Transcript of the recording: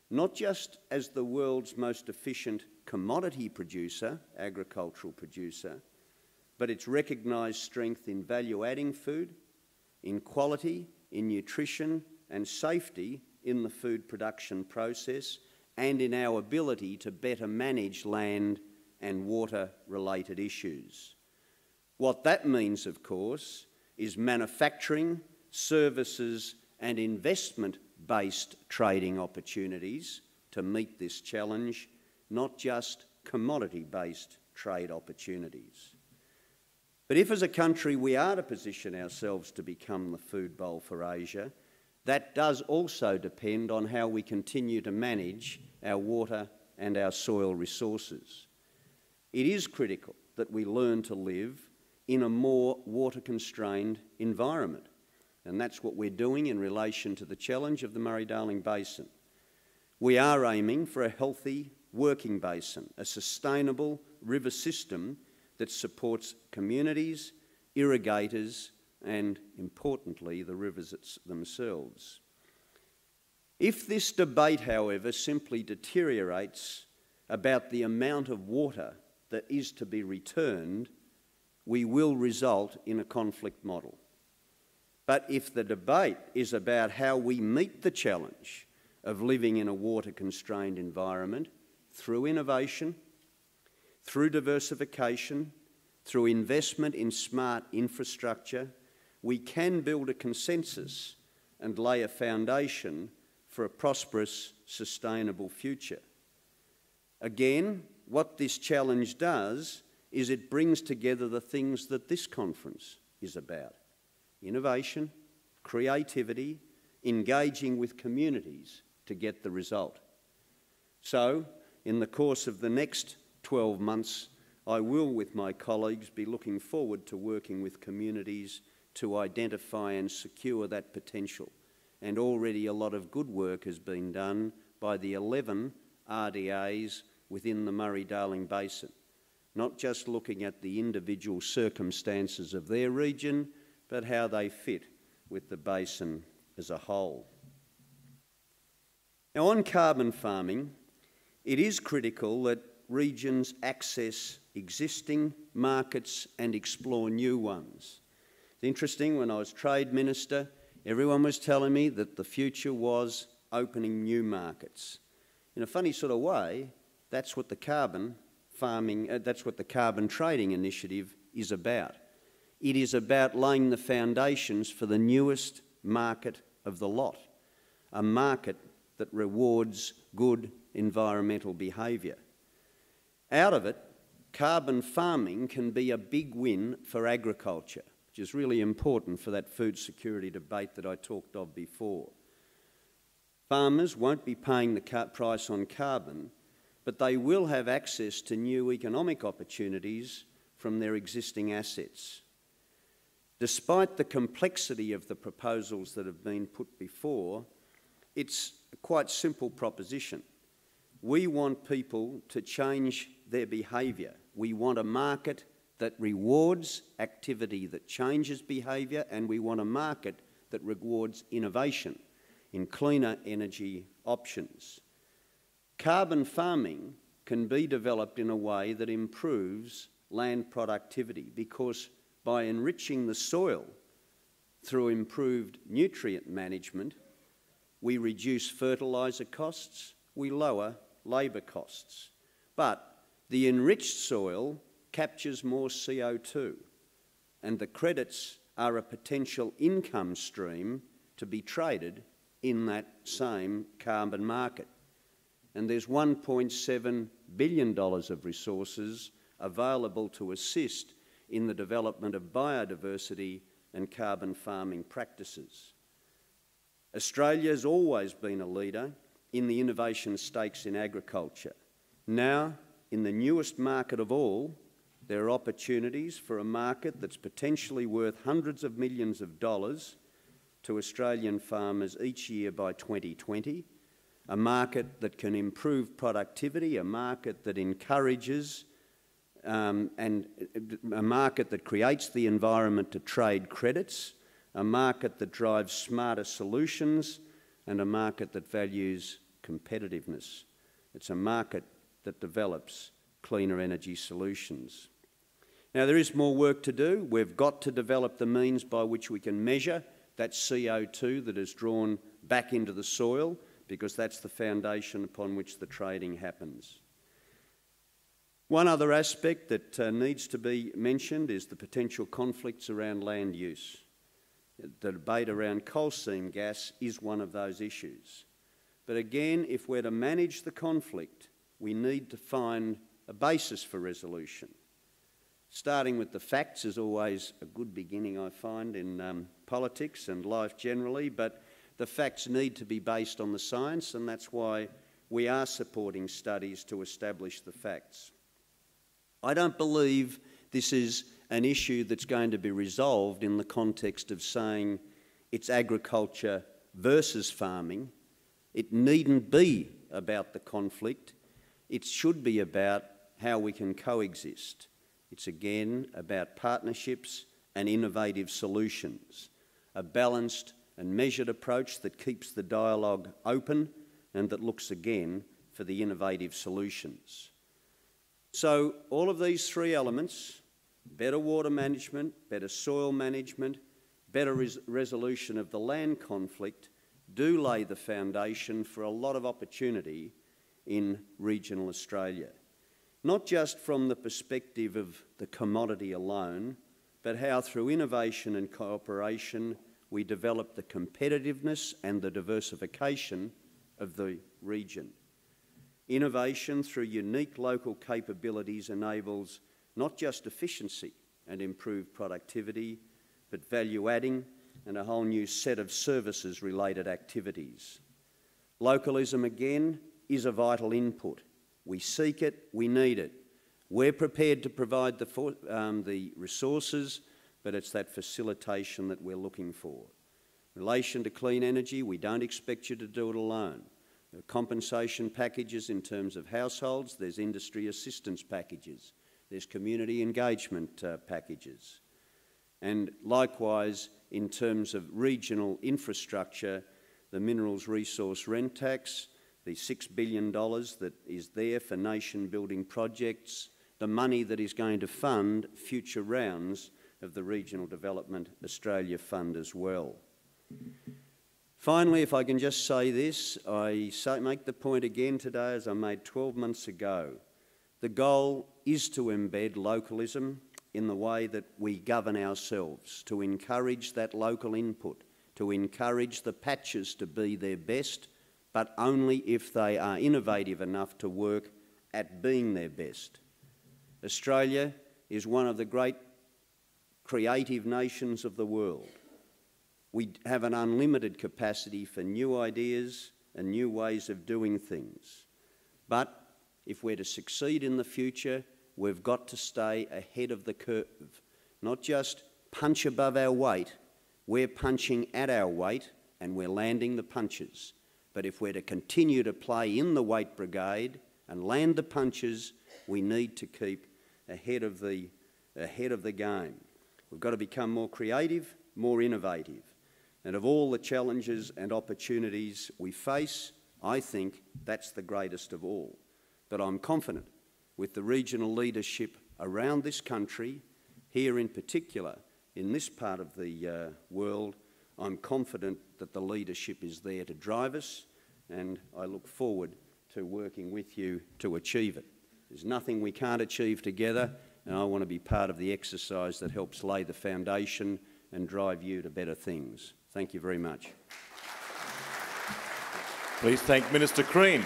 not just as the world's most efficient commodity producer, agricultural producer, but its recognised strength in value-adding food, in quality, in nutrition and safety in the food production process, and in our ability to better manage land and water-related issues. What that means, of course, is manufacturing, services and investment-based trading opportunities to meet this challenge, not just commodity-based trade opportunities. But if as a country we are to position ourselves to become the food bowl for Asia, that does also depend on how we continue to manage our water and our soil resources. It is critical that we learn to live in a more water-constrained environment, and that's what we're doing in relation to the challenge of the Murray-Darling Basin. We are aiming for a healthy working basin, a sustainable river system that supports communities, irrigators, and, importantly, the rivers themselves. If this debate, however, simply deteriorates about the amount of water that is to be returned, we will result in a conflict model. But if the debate is about how we meet the challenge of living in a water-constrained environment through innovation, through diversification, through investment in smart infrastructure, we can build a consensus and lay a foundation for a prosperous, sustainable future. Again, what this challenge does is it brings together the things that this conference is about: innovation, creativity, engaging with communities to get the result. So, in the course of the next 12 months, I will, with my colleagues, be looking forward to working with communities to identify and secure that potential. And already a lot of good work has been done by the 11 RDAs within the Murray-Darling Basin, not just looking at the individual circumstances of their region, but how they fit with the basin as a whole. Now, on carbon farming, it is critical that regions access existing markets and explore new ones. It's interesting, when I was Trade Minister, everyone was telling me that the future was opening new markets. In a funny sort of way, that's what the carbon farming, that's what the carbon trading initiative is about. It is about laying the foundations for the newest market of the lot, a market that rewards good environmental behaviour. Out of it, carbon farming can be a big win for agriculture, which is really important for that food security debate that I talked of before. Farmers won't be paying the price on carbon, but they will have access to new economic opportunities from their existing assets. Despite the complexity of the proposals that have been put before, it's a quite simple proposition. We want people to change their behaviour. We want a market that rewards activity that changes behaviour, and we want a market that rewards innovation in cleaner energy options. Carbon farming can be developed in a way that improves land productivity, because by enriching the soil through improved nutrient management, we reduce fertiliser costs, we lower labour costs. But the enriched soil captures more CO2, and the credits are a potential income stream to be traded in that same carbon market. And there's $1.7 billion of resources available to assist in the development of biodiversity and carbon farming practices. Australia has always been a leader in the innovation stakes in agriculture. Now, in the newest market of all, there are opportunities for a market that's potentially worth hundreds of millions of dollars to Australian farmers each year by 2020, a market that can improve productivity, a market that encourages and a market that creates the environment to trade credits, a market that drives smarter solutions, and a market that values competitiveness. It's a market that develops cleaner energy solutions. Now, there is more work to do. We've got to develop the means by which we can measure that CO2 that is drawn back into the soil, because that's the foundation upon which the trading happens. One other aspect that needs to be mentioned is the potential conflicts around land use. The debate around coal seam gas is one of those issues. But again, if we're to manage the conflict, we need to find a basis for resolution. Starting with the facts is always a good beginning, I find, in politics and life generally, but the facts need to be based on the science, and that's why we are supporting studies to establish the facts. I don't believe this is an issue that's going to be resolved in the context of saying it's agriculture versus farming. It needn't be about the conflict. It should be about how we can coexist. It's again about partnerships and innovative solutions, a balanced and measured approach that keeps the dialogue open and that looks again for the innovative solutions. So all of these three elements, better water management, better soil management, better resolution of the land conflict, do lay the foundation for a lot of opportunity in regional Australia. Not just from the perspective of the commodity alone, but how through innovation and cooperation we develop the competitiveness and the diversification of the region. Innovation through unique local capabilities enables not just efficiency and improved productivity, but value adding and a whole new set of services-related activities. Localism, again, is a vital input. We seek it, we need it. We're prepared to provide the resources, but it's that facilitation that we're looking for. In relation to clean energy, we don't expect you to do it alone. There are compensation packages in terms of households, there's industry assistance packages, there's community engagement packages. And likewise, in terms of regional infrastructure, the Minerals Resource Rent Tax, the $6 billion that is there for nation-building projects, the money that is going to fund future rounds of the Regional Development Australia Fund as well. Finally, if I can just say this, I make the point again today as I made 12 months ago. The goal is to embed localism in the way that we govern ourselves, to encourage that local input, to encourage the patches to be their best, but only if they are innovative enough to work at being their best. Australia is one of the great creative nations of the world. We have an unlimited capacity for new ideas and new ways of doing things. But if we're to succeed in the future, we've got to stay ahead of the curve, not just punch above our weight. We're punching at our weight and we're landing the punches. But if we're to continue to play in the weight brigade and land the punches, we need to keep ahead of the game. We've got to become more creative, more innovative. And of all the challenges and opportunities we face, I think that's the greatest of all. But I'm confident with the regional leadership around this country, here in particular, in this part of the world, I'm confident that the leadership is there to drive us, and I look forward to working with you to achieve it. There's nothing we can't achieve together, and I want to be part of the exercise that helps lay the foundation and drive you to better things. Thank you very much. Please thank Minister Crean.